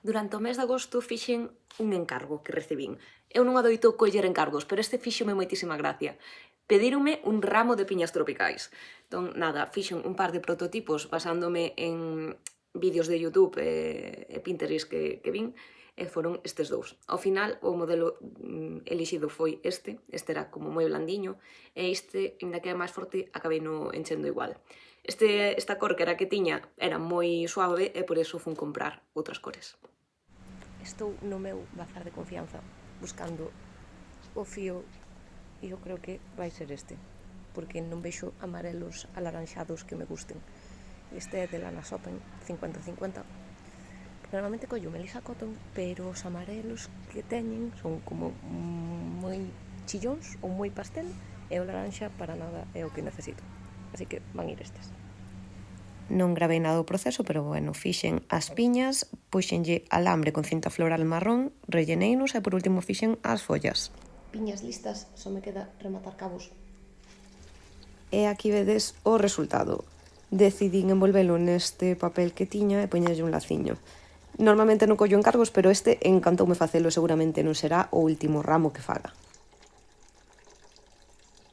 Durante o mes de agosto fixen un encargo que recibín. Eu non adoito coller encargos, pero este fíxome moitísima gracia. Pedíronme un ramo de piñas tropicais. Entón, nada, fixen un par de prototipos basándome en vídeos de YouTube e Pinterest que vin, e foron estes dous. Ao final, o modelo elixido foi este era como moi blandiño, e este, ainda que é máis forte, acabei no enchendo igual. Esta cor que era que tiña era moi suave e por iso fun comprar outras cores. Estou no meu bazar de confianza buscando o fío e eu creo que vai ser este, porque non vexo amarelos alaranxados que me gusten. Este é de Lana Shopping 50-50, porque normalmente collo Melissa Cotton, pero os amarelos que teñen son como moi chillóns ou moi pastel, e o laranxa para nada é o que necesito, así que van ir estes. Non gravei nada do proceso, pero bueno, fixen as piñas, puxenlle alambre con cinta floral marrón, relleneinos e por último fixen as follas. Piñas listas, só me queda rematar cabos. E aquí vedes o resultado. Decidín envolvelo neste papel que tiña e poñerlle un laciño. Normalmente non collo encargos, pero este encantoume facelo, seguramente non será o último ramo que faga.